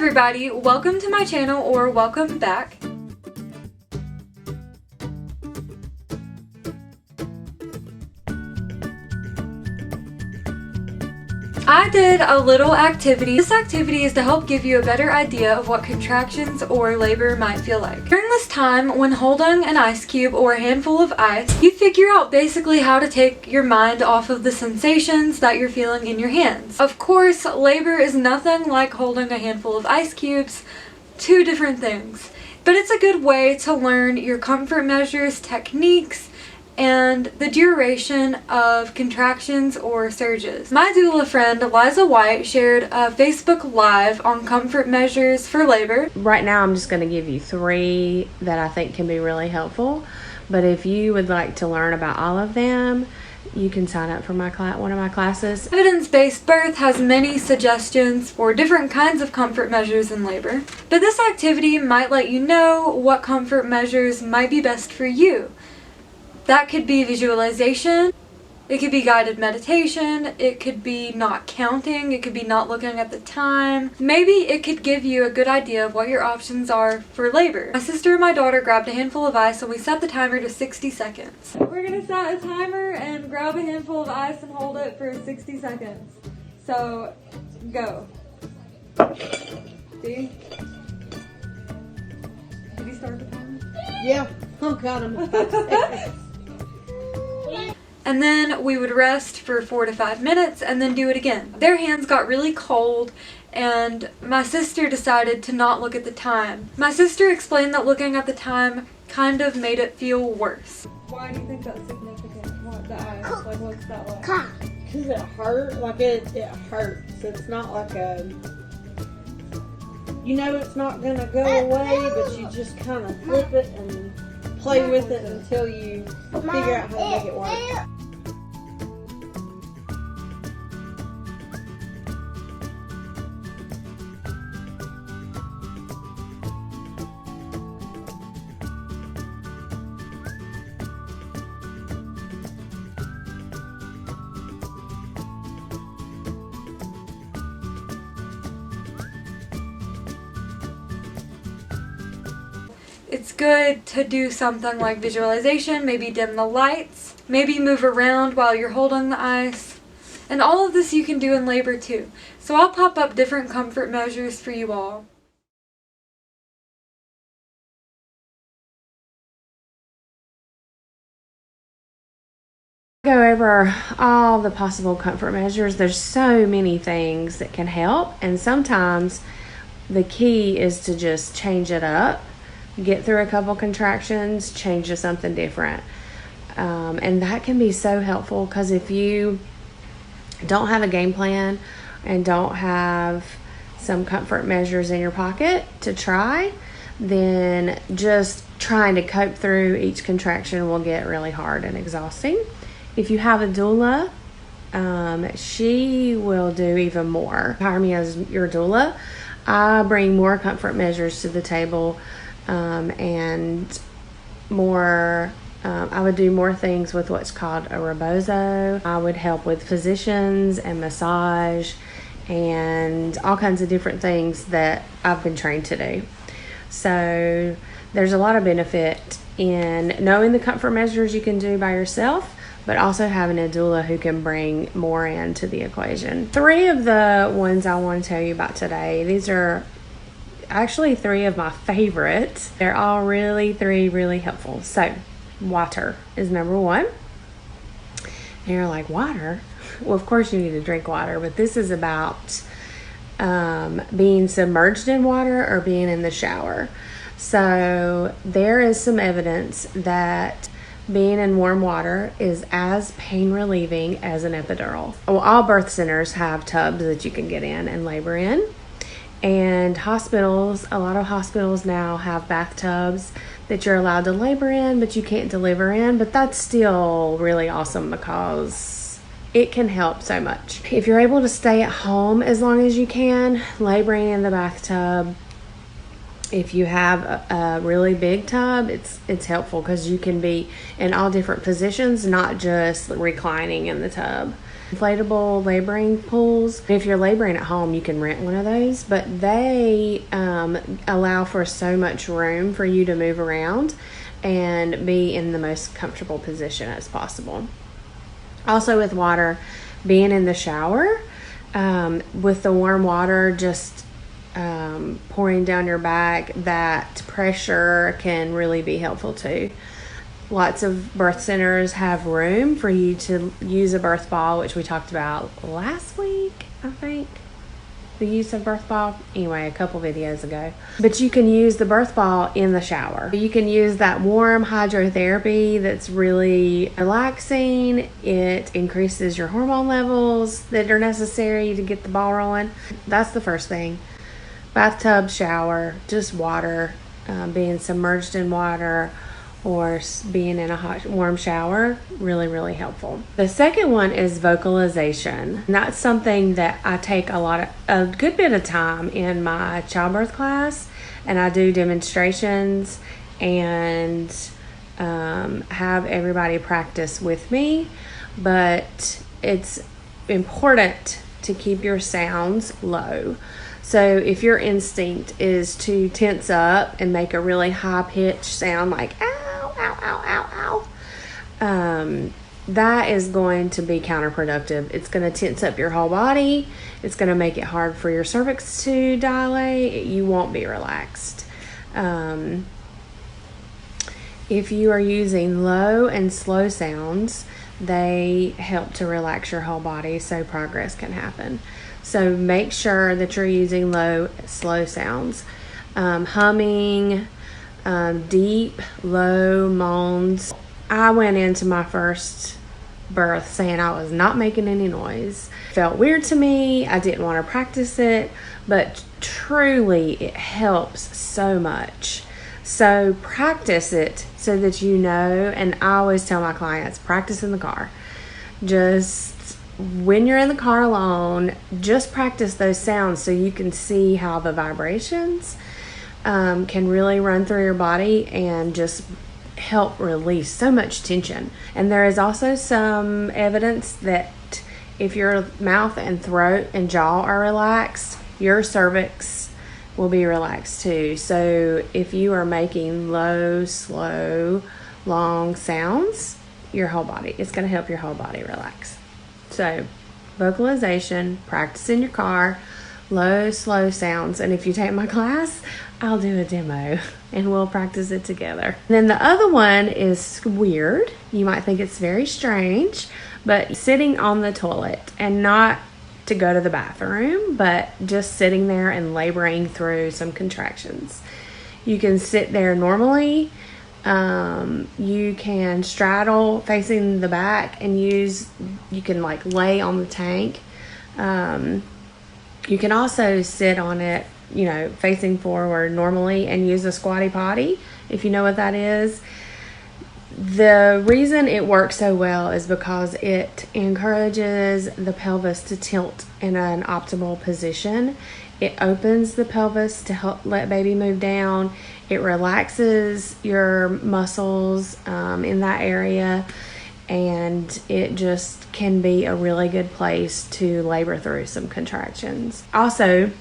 everybody, welcome to my channel, or welcome back. I did a little activity. This activity is to help give you a better idea of what contractions or labor might feel like. During this time, when holding an ice cube or a handful of ice, you figure out basically how to take your mind off of the sensations that you're feeling in your hands. Of course, labor is nothing like holding a handful of ice cubes, two different things. But it's a good way to learn your comfort measures, techniques, and the duration of contractions or surges. My doula friend Liza White shared a Facebook Live on comfort measures for labor. Right now I'm just going to give you 3 that I think can be really helpful, but if you would like to learn about all of them, you can sign up for one of my classes. Evidence-based birth has many suggestions for different kinds of comfort measures in labor, but this activity might let you know what comfort measures might be best for you. That could be visualization, it could be guided meditation, it could be not counting, it could be not looking at the time. Maybe it could give you a good idea of what your options are for labor. My sister and my daughter grabbed a handful of ice and we set the timer to 60 seconds. We're gonna set a timer and grab a handful of ice and hold it for 60 seconds. So, go. See? Did you start the timer? Yeah. Oh God, I'm And then we would rest for 4 to 5 minutes and then do it again. Their hands got really cold and my sister decided to not look at the time. My sister explained that looking at the time kind of made it feel worse. Why do you think that's significant? What, the eyes? Like, what's that like? because it hurt. Like it hurts. It's not like a. You know it's not gonna go away, but you just kind of flip it and play with it until you figure out how to make it work. It's good to do something like visualization, maybe dim the lights, maybe move around while you're holding the ice. And all of this you can do in labor too. So I'll pop up different comfort measures for you all. Go over all the possible comfort measures. There's so many things that can help, and sometimes the key is to just change it up, get through a couple contractions, change to something different. And that can be so helpful, because if you don't have a game plan and don't have some comfort measures in your pocket to try, then just trying to cope through each contraction will get really hard and exhausting. If you have a doula, she will do even more. Hire me as your doula. I bring more comfort measures to the table, and more. I would do more things with what's called a rebozo. I would help with physicians and massage and all kinds of different things that I've been trained to do. So there's a lot of benefit in knowing the comfort measures you can do by yourself, but also having a doula who can bring more into the equation. 3 of the ones I want to tell you about today, these are actually 3 of my favorites. They're all really helpful. So water is number 1. And you're like, water? Well, of course you need to drink water, but this is about being submerged in water or being in the shower. So there is some evidence that being in warm water is as pain relieving as an epidural. Well, all birth centers have tubs that you can get in and labor in. And hospitals, a lot of hospitals now have bathtubs that you're allowed to labor in, but you can't deliver in. But that's still really awesome, because it can help so much. If you're able to stay at home as long as you can, laboring in the bathtub, if you have a really big tub, it's helpful, because you can be in all different positions, not just reclining in the tub. inflatable laboring pools. If you're laboring at home, you can rent one of those, but they allow for so much room for you to move around and be in the most comfortable position as possible. Also with water, being in the shower, with the warm water just pouring down your back, that pressure can really be helpful too. Lots of birth centers have room for you to use a birth ball, which we talked about last week, I think. The use of birth ball, anyway, a couple videos ago. But you can use the birth ball in the shower. You can use that warm hydrotherapy that's really relaxing. It increases your hormone levels that are necessary to get the ball rolling. That's the first thing. Bathtub, shower, just water, being submerged in water, or being in a hot, warm shower, really, really helpful. The second one is vocalization. And that's something that I take a good bit of time in my childbirth class, and I do demonstrations and have everybody practice with me. But it's important to keep your sounds low. So if your instinct is to tense up and make a really high-pitched sound like ow, ow, ow, ow, ow, that is going to be counterproductive. It's going to tense up your whole body. It's going to make it hard for your cervix to dilate. You won't be relaxed. If you are using low and slow sounds, they help to relax your whole body so progress can happen. So make sure that you're using low, slow sounds. Humming, deep, low moans. I went into my first birth saying I was not making any noise. It felt weird to me. I didn't want to practice it, but truly it helps so much. So practice it so that you know, and I always tell my clients, practice in the car. Just when you're in the car alone, just practice those sounds so you can see how the vibrations can really run through your body and just help release so much tension. And there is also some evidence that if your mouth and throat and jaw are relaxed, your cervix will be relaxed too. So if you are making low, slow, long sounds, your whole body, it's going to help your whole body relax. So vocalization, practice in your car, low, slow sounds. And if you take my class, I'll do a demo and we'll practice it together. And then the other one is weird. You might think it's very strange, but sitting on the toilet, and not to go to the bathroom, but just sitting there and laboring through some contractions. You can sit there normally. You can straddle facing the back and you can like lay on the tank. You can also sit on it, facing forward normally and use a squatty potty, if you know what that is. The reason it works so well is because it encourages the pelvis to tilt in an optimal position. It opens the pelvis to help let baby move down. It relaxes your muscles in that area, and it just can be a really good place to labor through some contractions. Also,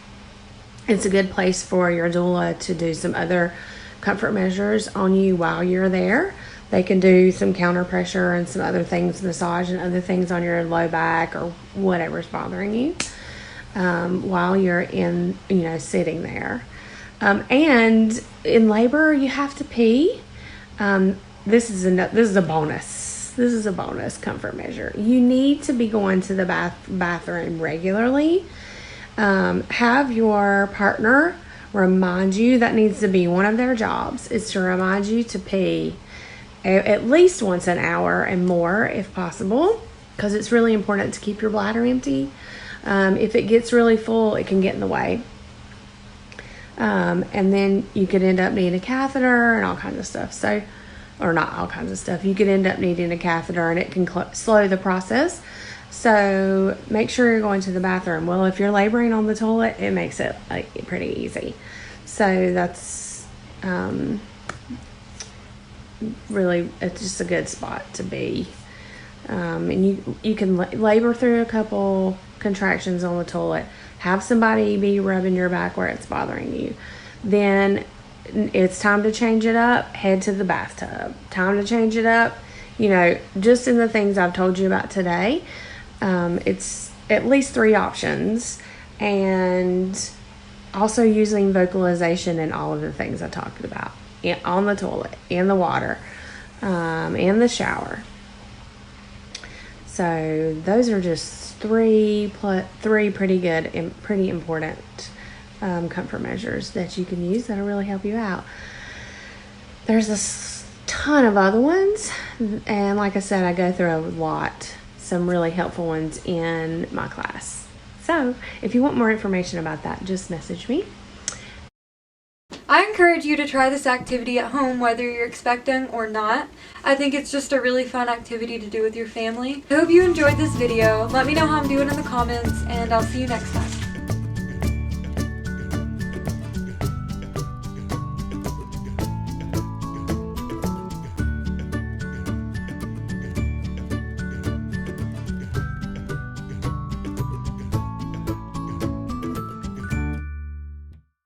it's a good place for your doula to do some other comfort measures on you while you're there. They can do some counter pressure and some other things, massage and other things on your low back or whatever's bothering you while you're in, sitting there. And in labor, you have to pee. This is a bonus. This is a bonus comfort measure. You need to be going to the bathroom regularly. Have your partner remind you. That needs to be one of their jobs, is to remind you to pee at least once an hour and more if possible, because it's really important to keep your bladder empty. If it gets really full, it can get in the way. And then you could end up needing a catheter and all kinds of stuff. Or not all kinds of stuff. You could end up needing a catheter, and it can slow the process. So make sure you're going to the bathroom. Well, if you're laboring on the toilet, it makes it pretty easy. So that's really, it's just a good spot to be. And you can labor through a couple contractions on the toilet, have somebody be rubbing your back where it's bothering you. Then it's time to change it up, head to the bathtub. Time to change it up, just in the things I've told you about today. It's at least 3 options, and also using vocalization in all of the things I talked about, on the toilet, in the water, in the shower. So those are just 3 pretty good and pretty important comfort measures that you can use that'll really help you out. There's a ton of other ones, and like I said, I go through a lot, some really helpful ones in my class. So if you want more information about that, just message me. I encourage you to try this activity at home whether you're expecting or not. I think it's just a really fun activity to do with your family. I hope you enjoyed this video. Let me know how I'm doing in the comments, and I'll see you next time.